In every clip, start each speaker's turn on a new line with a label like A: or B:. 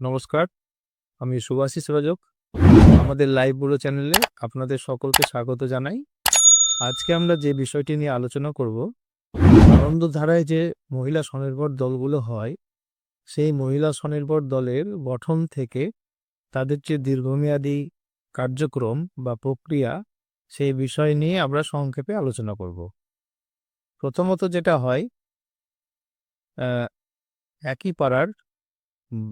A: নমস্কার, আমি শুভাশিস রজক। আমাদের লাইভ ব্যুরো চ্যানেলে আপনাদের সকলকে স্বাগত জানাই। আজকে আমরা যে বিষয়টি নিয়ে আলোচনা করব, আনন্দধারায় যে মহিলা স্বনির্ভর দলগুলো হয়, সেই মহিলা স্বনির্ভর দলের গঠন থেকে তাদের যে দীর্ঘমেয়াদী কার্যক্রম বা প্রক্রিয়া, সেই বিষয় নিয়ে আমরা সংক্ষেপে আলোচনা করব। প্রথমত যেটা হয়, আহ, একই পাড়ার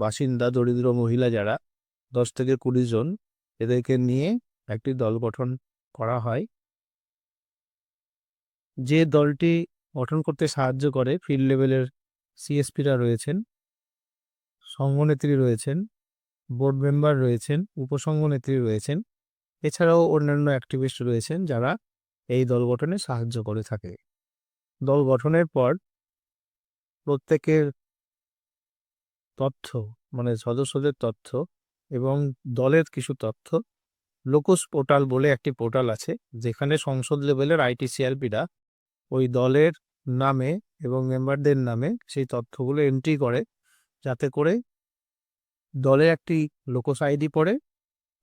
A: বাসিন্দা দরিদ্র মহিলা যারা 10 থেকে 20 জন, এদেরকে নিয়ে একটি দল গঠন করা হয়। যে দলটি গঠন করতে সাহায্য করে ফিল্ড লেভেলের সিএসপিরা রয়েছেন, সংঘনেত্রী রয়েছেন, বোর্ড মেম্বার রয়েছেন, উপসংঘনেত্রী রয়েছেন, এছাড়াও অন্যান্য অ্যাক্টিভিস্ট রয়েছেন যারা এই দল গঠনে সাহায্য করে থাকে। দল গঠনের পর প্রত্যেকের তথ্য, মানে সদস্যদের তথ্য এবং দলের কিছু তথ্য লোকস পোর্টাল বলে একটি পোর্টাল আছে, যেখানে সংসদ লেভেলের আইটিসিআরপিরা ওই দলের নামে এবং মেম্বারদের নামে সেই তথ্যগুলো এন্ট্রি করে, যাতে করে দলের একটি লোকস আইডি পড়ে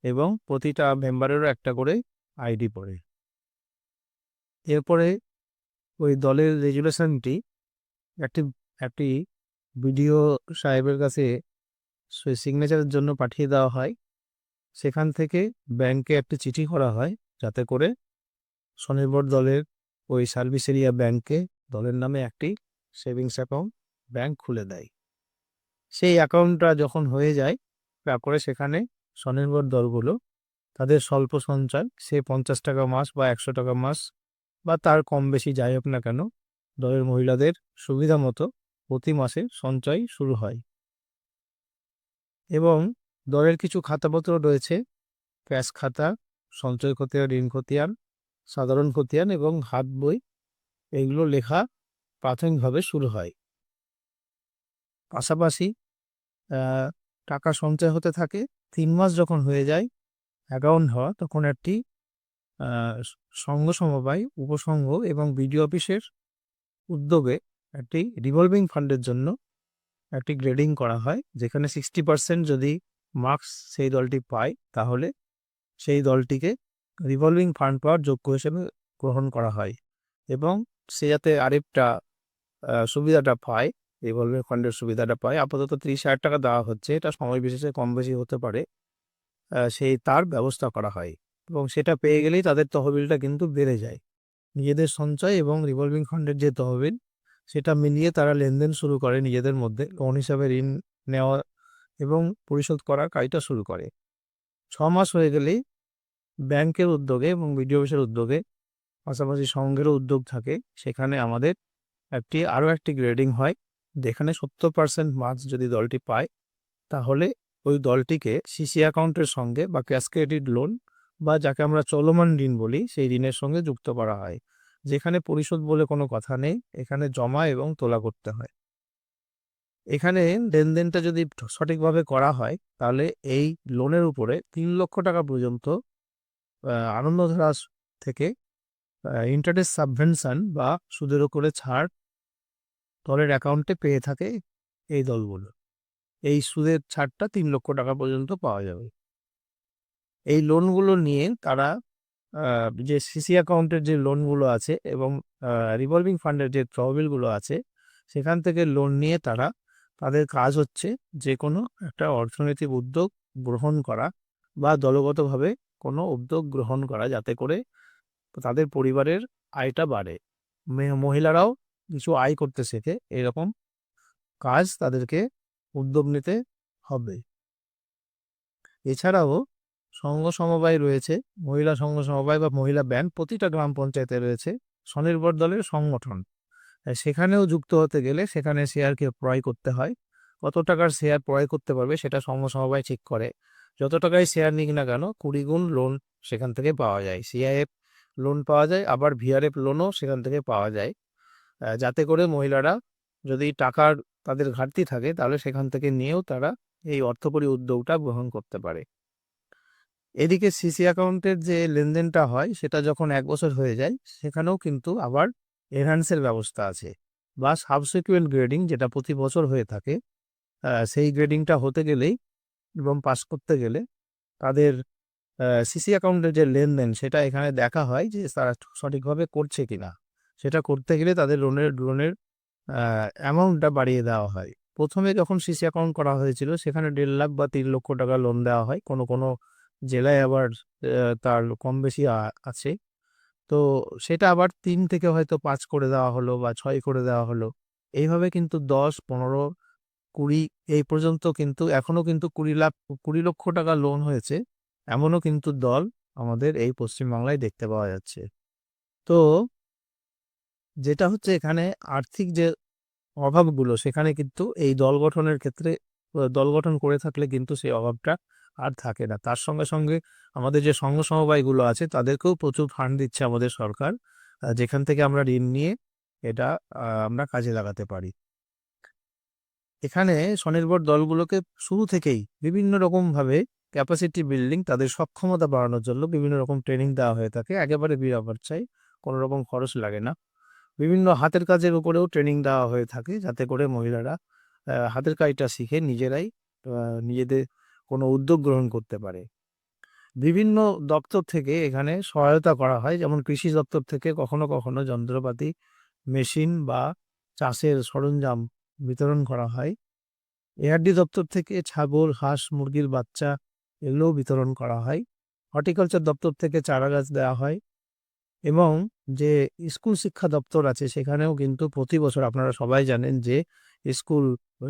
A: এবং প্রতিটা মেম্বারেরও একটা করে আইডি পড়ে। এরপরে ওই দলের রেজুলেশনটি একটি একটি বিডিও সাহেবের কাছে সিগনেচারের জন্য পাঠিয়ে দেওয়া হয়। সেখান থেকে ব্যাংকে একটি চিঠি করা হয়, যাতে করে স্বনির্ভর দলের ওই সার্ভিস এরিয়া ব্যাংকে দলের নামে একটি সেভিংস অ্যাকাউন্ট ব্যাংক খুলে দেয়। সেই অ্যাকাউন্টটা যখন হয়ে যায়, তারপরে সেখানে স্বনির্ভর দলগুলো তাদের স্বল্প সঞ্চয়, সে 50 টাকা মাস বা 100 টাকা মাস বা তার কম বেশি যাই হোক না কেন, দলের মহিলাদের সুবিধা মতো প্রতি মাসে সঞ্চয় শুরু হয়। এবং দলের কিছু খাতাপত্র রয়েছে, ক্যাশ খাতা, সঞ্চয় খতিয়ান, ঋণ খতিয়ান, সাধারণ খতিয়ান এবং হাত বই, এইগুলো লেখা প্রাথমিকভাবে শুরু হয়। পাশাপাশি আহ, টাকা সঞ্চয় হতে থাকে। 3 মাস যখন হয়ে যায় অ্যাকাউন্ট হওয়া, তখন একটি সংঘ সমবায়, উপসংঘ এবং বিডিও অফিসের উদ্যোগে একটি রিভলভিং ফান্ডের জন্য একটি গ্রেডিং করা হয়, যেখানে 60% যদি মার্কস সেই দলটি পায়, তাহলে সেই দলটিকে রিভলভিং ফান্ড পাওয়ার যোগ্য হিসেবে গ্রহণ করা হয়। এবং সে যাতে আরেকটা সুবিধাটা পায়, রিভলভিং ফান্ডের সুবিধাটা পায়, আপাতত 30,000 টাকা দেওয়া হচ্ছে, এটা সময় বিশেষে কম বেশি হতে পারে, সেই তার ব্যবস্থা করা হয়। এবং সেটা পেয়ে গেলেই তাদের তহবিলটা কিন্তু বেড়ে যায়। নিজেদের সঞ্চয় এবং রিভলভিং ফান্ডের যে তহবিল, সেটা মিলিয়ে তারা লেনদেন শুরু করে, নিজেদের মধ্যে লোন হিসাবে ঋণ নেওয়া এবং পরিশোধ করার কাজটা শুরু করে। 6 মাস হয়ে গেলেই ব্যাংকের উদ্যোগে এবং বিডিও অফিসের উদ্যোগে, পাশাপাশি সংঘেরও উদ্যোগ থাকে, সেখানে আমাদের আরও একটি গ্রেডিং হয়, যেখানে 70% মার্কস যদি দলটি পায়, তাহলে ওই দলটিকে সিসি অ্যাকাউন্টের সঙ্গে বা ক্যাশ ক্রেডিট লোন বা যাকে আমরা চলমান ঋণ বলি, সেই ঋণের সঙ্গে যুক্ত করা হয়, যেখানে পরিশোধ বলে কোনো কথা নেই, এখানে জমা এবং তোলা করতে হয়। এখানে লেনদেনটা যদি সঠিকভাবে করা হয়, তাহলে এই লোনের উপরে 3 লক্ষ টাকা পর্যন্ত আনন্দধারা থেকে ইন্টারেস্ট সাবভেনশন বা সুদের উপরে ছাড় দলের অ্যাকাউন্টে পেয়ে থাকে এই দলগুলো। এই সুদের ছাড়টা 3 লক্ষ টাকা পর্যন্ত পাওয়া যাবে। এই লোনগুলো নিয়ে তারা যে সিসি অ্যাকাউন্টের যে লোনগুলো আছে এবং রিভলভিং ফান্ডের যে তহবিলগুলো আছে, সেখান থেকে লোন নিয়ে তারা, তাদের কাজ হচ্ছে যে কোনো একটা অর্থনৈতিক উদ্যোগ গ্রহণ করা বা দলগতভাবে কোনো উদ্যোগ গ্রহণ করা, যাতে করে তাদের পরিবারের আয়টা বাড়ে, মহিলারাও কিছু আয় করতে শেখে। এরকম কাজ তাদেরকে উদ্যোগ নিতে হবে। এছাড়াও সংঘ সমবায় রয়েছে, মহিলা সংঘ সমবায় বা মহিলা ব্যাংক প্রতিটা গ্রাম পঞ্চায়েতে রয়েছে স্বনির্ভর দলের সংগঠন। সেখানেও যুক্ত হতে গেলে সেখানে শেয়ারকে ক্রয় করতে হয়। কত টাকার শেয়ার ক্রয় করতে পারবে সেটা সংঘ সমবায় ঠিক করে। যত টাকায় শেয়ার নিক না কেন, 20 গুণ লোন সেখান থেকে পাওয়া যায়। সিআইএফ লোন পাওয়া যায়, আবার ভিআরএফ লোনও সেখান থেকে পাওয়া যায়, যাতে করে মহিলারা যদি টাকার তাদের ঘাটতি থাকে, তাহলে সেখান থেকে নিয়েও তারা এই অর্থকরী উদ্যোগটা গ্রহণ করতে পারে। এদিকে সিসি অ্যাকাউন্টের যে লেনদেনটা হয়, সেটা যখন 1 বছর হয়ে যায়, সেখানেও কিন্তু আবার এনহ্যান্সের ব্যবস্থা আছে, বা সাবসিকুয়েন্ট গ্রেডিং যেটা প্রতি বছর হয়ে থাকে। সেই গ্রেডিংটা হতে গেলেই এবং পাস করতে গেলে তাদের সিসি অ্যাকাউন্টের যে লেনদেন সেটা এখানে দেখা হয় যে তারা সঠিকভাবে করছে কিনা। সেটা করতে গেলে তাদের লোনের অ্যামাউন্টটা বাড়িয়ে দেওয়া হয়। প্রথমে যখন সিসি অ্যাকাউন্ট করা হয়েছিল সেখানে ১.৫ লাখ বা ৩ লক্ষ টাকা লোন দেওয়া হয়। কোনো কোনো জেলায় আবার তার কম বেশি আছে। তো সেটা আবার ৩ থেকে হয়তো ৫ করে দেওয়া হলো বা ৬ করে দেওয়া হলো। এইভাবে কিন্তু ১০, ১৫, ২০ এই পর্যন্ত কিন্তু এখনো কিন্তু ২০ লক্ষ টাকা লোন হয়েছে। এমনও কিন্তু দল আমাদের এই পশ্চিমবাংলায় দেখতে পাওয়া যাচ্ছে। তো যেটা হচ্ছে এখানে আর্থিক যে অভাবগুলো সেখানে কিন্তু এই দল গঠনের ক্ষেত্রে দল গঠন করে থাকলে কিন্তু সেই অভাবটা আর থাকে না। তার সঙ্গে, সঙ্গে আমাদের যে সংঘ সমবায়গুলো আছে তাদেরকেও প্রচুর ফান্ড দিচ্ছে আমাদের সরকার। যেখান থেকে আমরা ঋণ নিয়ে এটা আমরা কাজে লাগাতে পারি। এখানে স্বনির্ভর দলগুলোকে শুরু থেকেই বিভিন্ন রকমভাবে ক্যাপাসিটি বিল্ডিং তাদের সক্ষমতা বাড়ানোর জন্য বিভিন্ন রকম ট্রেনিং দেওয়া হয়ে থাকে। একেবারে বিনা খরচায়, কোনো রকম খরচ লাগে না। বিভিন্ন হাতের কাজের উপরেও ট্রেনিং দেওয়া হয়ে থাকে যাতে করে মহিলারা হাতের কাজটা শিখে নিজেরাই নিজেদের কোনো উদ্যোগ গ্রহণ করতে পারে। বিভিন্ন দপ্তর থেকে এখানে সহায়তা করা হয়, যেমন কৃষি দপ্তর থেকে কখনো কখনো যন্ত্রপাতি, মেশিন বা চাষের সরঞ্জাম বিতরণ করা হয়। এআরডি দপ্তর থেকে ছাগল, হাঁস, মুরগির বাচ্চা এগুলোও বিতরণ করা হয়। হর্টিকালচার দপ্তর থেকে চারাগাছ দেওয়া হয় এবং যে স্কুল শিক্ষা দপ্তর আছে সেখানেও কিন্তু প্রতি বছর আপনারা সবাই জানেন যে স্কুল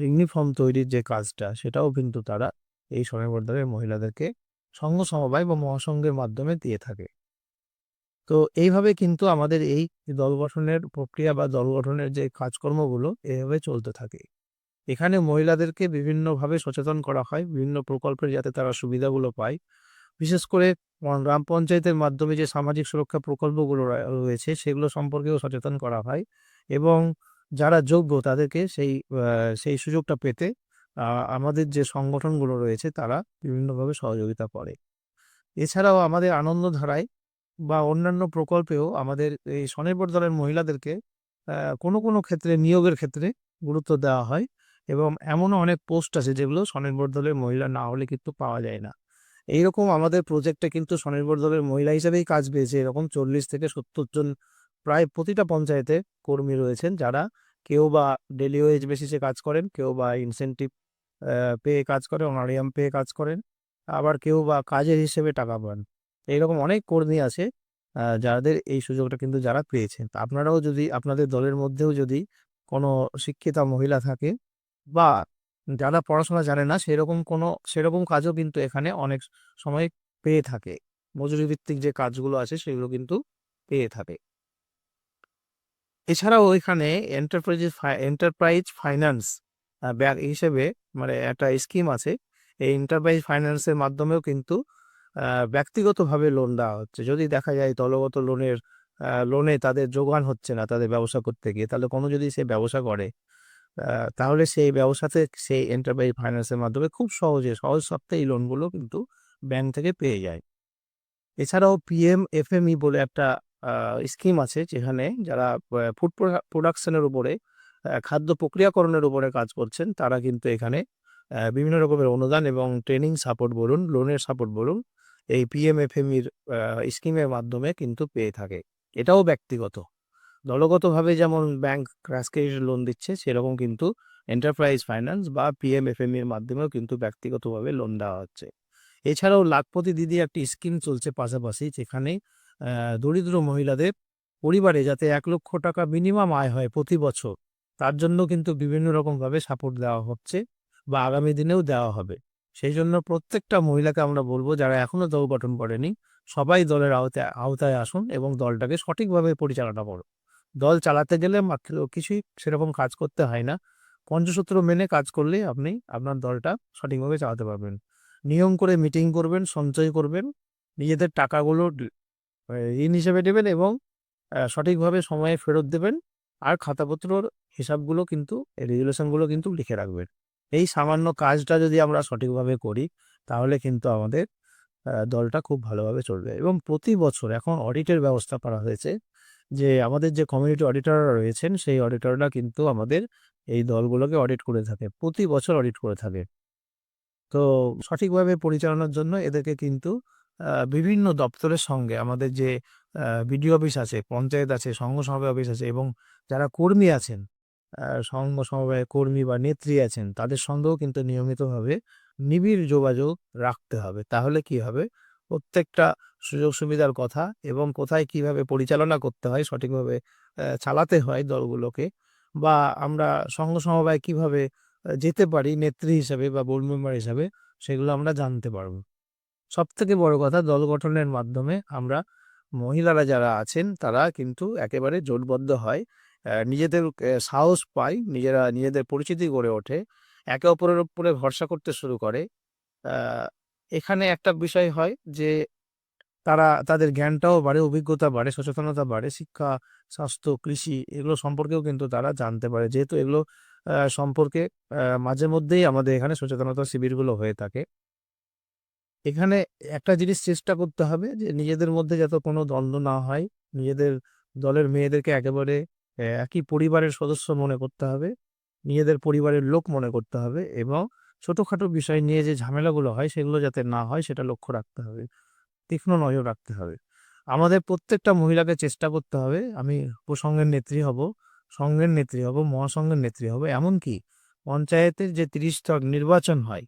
A: ইউনিফর্ম তৈরির যে কাজটা সেটাও কিন্তু তারা এই স্বনির্ভর দলের মহিলাদেরকে সংঘ সমবায় বা মহাসংঘের মাধ্যমে দিয়ে থাকে। তো এইভাবে কিন্তু আমাদের এই দল গঠনের প্রক্রিয়া বা দল গঠনের যে কাজকর্মগুলো এভাবে চলতে থাকে। এখানে মহিলাদেরকে বিভিন্নভাবে সচেতন করা হয়, বিভিন্ন প্রকল্পের যাতে তারা সুবিধাগুলো পায়। বিশেষ করে গ্রাম পঞ্চায়েতের মাধ্যমে যে সামাজিক সুরক্ষা প্রকল্পগুলো রয়েছে সেগুলো সম্পর্কেও সচেতন করা হয় এবং যারা যোগ্য তাদেরকে সেই সুযোগটা পেতে আ আমাদের যে সংগঠনগুলো রয়েছে তারা বিভিন্নভাবে সহযোগিতা করে। এছাড়াও আমাদের আনন্দধারায় বা অন্যান্য প্রকল্পেও আমাদের এই স্বনির্ভর দলের মহিলাদেরকে কোনো, কোনো ক্ষেত্রে নিয়োগের ক্ষেত্রে গুরুত্ব দেওয়া হয় এবং এমনও অনেক পোস্ট আছে যেগুলো স্বনির্ভর দলের মহিলা না হলে কিন্তু পাওয়া যায় না। এইরকম আমাদের প্রজেক্টে কিন্তু স্বনির্ভর দলের মহিলা হিসেবেই কাজ পেয়েছে এরকম ৪০ থেকে ৭০ জন প্রায় প্রতিটা পঞ্চায়েতে কর্মী রয়েছেন, যারা কেউ বা ডেইলি ওয়েজ বেসিসে কাজ করেন, কেউ বা ইনসেনটিভ পেয়ে কাজ করেন, অনারিয়াম পেয়ে কাজ করেন, আবার কেউ বা কাজের হিসেবে টাকা পান। এইরকম অনেক কর্মী আছে যাদের এই সুযোগটা কিন্তু যারা পেয়েছেন। তো আপনারাও যদি আপনাদের দলের মধ্যেও যদি কোনো শিক্ষিতা মহিলা থাকে বা যারা পড়াশোনা জানে না সেরকম কাজও কিন্তু এখানে অনেক সময় পেয়ে থাকে। মজুরি ভিত্তিক যে কাজগুলো আছে সেগুলো কিন্তু পেয়ে থাকে। এছাড়াও এখানে এন্টারপ্রাইজ ফাইন্যান্স হিসেবে মানে একটা স্কিম আছে। এই এন্টারপ্রাইজ ফাইন্যান্সের মাধ্যমেও কিন্তু আ ব্যক্তিগতভাবে লোন দেওয়া হচ্ছে। যদি দেখা যায় দলগত লোনে তাদের যোগান হচ্ছে না তাদের ব্যবসা করতে গিয়ে, তাহলে কোনো যদি সে ব্যবসা করে আ তাহলে সেই ব্যবসাতে সেই এন্টারপ্রাইজ ফাইন্যান্সের মাধ্যমে খুব সহজে সহজ শর্তে এই লোনগুলো কিন্তু ব্যাংক থেকে পেয়ে যায়। এছাড়াও পিএমএফএমই বলে একটা আ স্কিম আছে যেখানে যারা ফুড প্রোডাকশন এর উপরে খাদ্য প্রক্রিয়াকরণের উপরে কাজ করছেন তারা কিন্তু এখানে বিভিন্ন রকমের অনুদান এবং ট্রেনিং সাপোর্ট বলুন, লোনের সাপোর্ট বলুন, এই পিএমএফএমইর স্কিমের মাধ্যমে কিন্তু পেয়ে থাকে। এটাও ব্যক্তিগত। দলগতভাবে যেমন ব্যাংক ক্র্যাশ ক্রেডিট লোন দিচ্ছে সেরকম কিন্তু এন্টারপ্রাইজ ফাইন্যান্স বা পিএমএফএমইর মাধ্যমেও কিন্তু ব্যক্তিগতভাবে লোন দেওয়া হচ্ছে। এছাড়াও লাখপতি দিদি একটি স্কিম চলছে পাশাপাশি, যেখানে দরিদ্র মহিলাদের পরিবারে যাতে ৳১,০০,০০০ মিনিমাম আয় হয় প্রতি বছর, তার জন্য কিন্তু বিভিন্ন রকমভাবে সাপোর্ট দেওয়া হচ্ছে বা আগামী দিনেও দেওয়া হবে। সেইজন্য প্রত্যেকটা মহিলাকে আমরা বলব যারা এখনো দল গঠন করেনি, সবাই দলের আওতায় আসুন এবং দলটাকে সঠিকভাবে পরিচালনা করুন। দল চালাতে গেলে মাত্র কিছুই সেরকম কাজ করতে হয় না। পঞ্চসূত্র মেনে কাজ করলেই আপনি আপনার দলটা সঠিকভাবে চালাতে পারবেন। নিয়ম করে মিটিং করবেন, সঞ্চয় করবেন, নিজেদের টাকাগুলো ঋণ হিসেবে দিবেন এবং সঠিকভাবে সময়ে ফেরত দেবেন। আর খাতাপত্রর হিসাবগুলো কিন্তু রেজুলেশন গুলো কিন্তু লিখে রাখবেন। এই সামান্য কাজটা যদি আমরা সঠিকভাবে করি তাহলে কিন্তু আমাদের দলটা খুব ভালোভাবে চলবে এবং প্রতি বছর এখন অডিটের ব্যবস্থা করা হয়েছে যে আমাদের যে কমিউনিটি অডিটররা রয়েছেন সেই অডিটররা কিন্তু আমাদের এই দলগুলোকে অডিট করে থাকে। প্রতি বছর অডিট করে থাকে। তো সঠিকভাবে পরিচালনার জন্য এদেরকে কিন্তু বিভিন্ন দপ্তরের সঙ্গে আমাদের যে বিডিও অফিস আছে, পঞ্চায়েত আছে, সংঘ সমবায় অফিস আছে এবং যারা কর্মী আছেন, সংঘ সমবায়ের কর্মী বা নেত্রী আছেন, তাদের সঙ্গেও কিন্তু নিয়মিতভাবে নিবিড় যোগাযোগ রাখতে হবে। তাহলে কি হবে? প্রত্যেকটা সুযোগ সুবিধার কথা এবং কোথায় কিভাবে পরিচালনা করতে হয়, সঠিকভাবে চালাতে হয় দলগুলোকে, বা আমরা সংঘ সমবায় কিভাবে যেতে পারি নেত্রী হিসাবে বা বোর্ড মেম্বার হিসাবে, সেগুলো আমরা জানতে পারবো। সবথেকে বড় কথা, দল গঠনের মাধ্যমে আমরা মহিলারা যারা আছেন তারা কিন্তু একেবারে জোটবদ্ধ হয়, নিজেদের সাহস পায়, নিজেদের পরিচিতি গড়ে ওঠে, একে অপরের উপরে ভরসা করতে শুরু করে। এখানে একটা বিষয় হয় যে তারা তাদের জ্ঞানটাও বাড়ে, অভিজ্ঞতা বাড়ে, সচেতনতা বাড়ে, শিক্ষা, স্বাস্থ্য, কৃষি এগুলো সম্পর্কেও কিন্তু তারা জানতে পারে। যেহেতু এগুলো সম্পর্কে মাঝে মধ্যেই আমাদের এখানে সচেতনতা শিবিরগুলো হয়ে থাকে। এখানে একটা জিনিস চেষ্টা করতে হবে যে নিজেদের মধ্যে যাতে কোনো দ্বন্দ্ব না হয়। নিজেদের দলের মেয়েদেরকে একেবারে একই পরিবারের সদস্য মনে করতে হবে। নিজেদের পরিবারের লোক মনে করতে হবে এবং ছোটখাটো বিষয় নিয়ে যে ঝামেলাগুলো হয় সেগুলো যাতে না হয় সেটা লক্ষ্য রাখতে হবে। তীক্ষ্ণ নজর রাখতে হবে। আমাদের প্রত্যেকটা মহিলাকে চেষ্টা করতে হবে, আমি উপসংঘের নেত্রী হব, সংঘের নেত্রী হব, মহাসংঘের নেত্রী হব। এমনকি পঞ্চায়েতের যে ৩০ তক নির্বাচন হয়,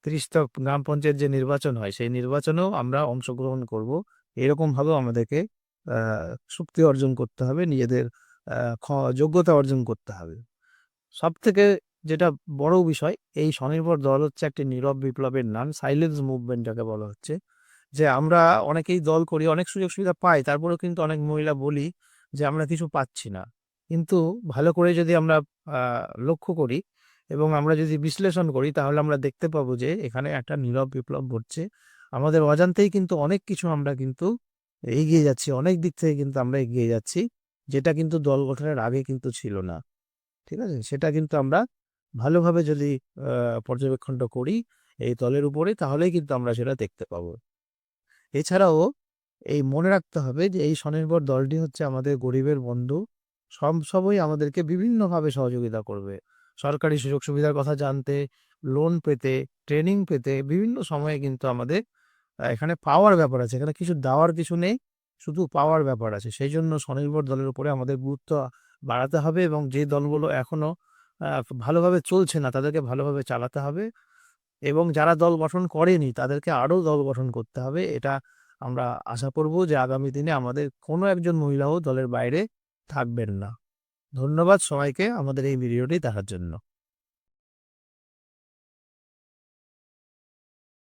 A: ৩০ তক গ্রাম পঞ্চায়েত যে নির্বাচন হয়, সেই নির্বাচনেও আমরা অংশগ্রহণ করব। এরকমভাবেও আমাদেরকে আ শক্তি অর্জন করতে হবে, নিজেদের আ খ যোগ্যতা অর্জন করতে হবে। সবথেকে যেটা বড় বিষয়, এই স্বনির্ভর দল হচ্ছে একটি নীরব বিপ্লবের নাম, সাইলেন্স মুভমেন্ট যাকে বলা হচ্ছে। যে আমরা অনেকেই দল করি, অনেক সুযোগ সুবিধা পাই, তারপরেও কিন্তু অনেক মহিলা বলি যে আমরা কিছু পাচ্ছি না। কিন্তু ভালো করে যদি আমরা আ লক্ষ্য করি এবং আমরা যদি বিশ্লেষণ করি তাহলে আমরা দেখতে পাবো যে এখানে একটা নীরব বিপ্লব ঘটছে। আমাদের অজান্তেই কিন্তু অনেক কিছু আমরা কিন্তু এগিয়ে যাচ্ছি। অনেক দিক থেকে কিন্তু আমরা এগিয়ে যাচ্ছি। যেটা কিন্তু দল গঠনের আগে কিন্তু ছিল না। ঠিক আছে? সেটা কিন্তু আমরা ভালোভাবে যদি আ পর্যবেক্ষণটা করি এই দলের উপরে, তাহলেই কিন্তু আমরা সেটা দেখতে পাবো। এছাড়াও এই মনে রাখতে হবে যে এই স্বনির্ভর দলটি হচ্ছে আমাদের গরিবের বন্ধু। সবসময় আমাদেরকে বিভিন্নভাবে সহযোগিতা করবে। সরকারি সুযোগ সুবিধার কথা জানতে, লোন পেতে, ট্রেনিং পেতে বিভিন্ন সময়ে কিন্তু আমাদের এখানে পাওয়ার ব্যাপার আছে। এখানে কিছু দেওয়ার কিছু নেই, শুধু পাওয়ার ব্যাপার আছে। সেইজন্য স্বনির্ভর দলের উপরে আমাদের গুরুত্ব বাড়াতে হবে এবং যে দলগুলো এখনো আ ভালোভাবে চলছে না তাদেরকে ভালোভাবে চালাতে হবে এবং যারা দল গঠন করেনি তাদেরকে আরো দল গঠন করতে হবে। এটা আমরা আশা করব যে আগামী দিনে আমাদের কোনো একজন মহিলাও দলের বাইরে থাকবেন না। ধন্যবাদ সবাইকে আমাদের এই ভিডিওটি দেখার জন্য।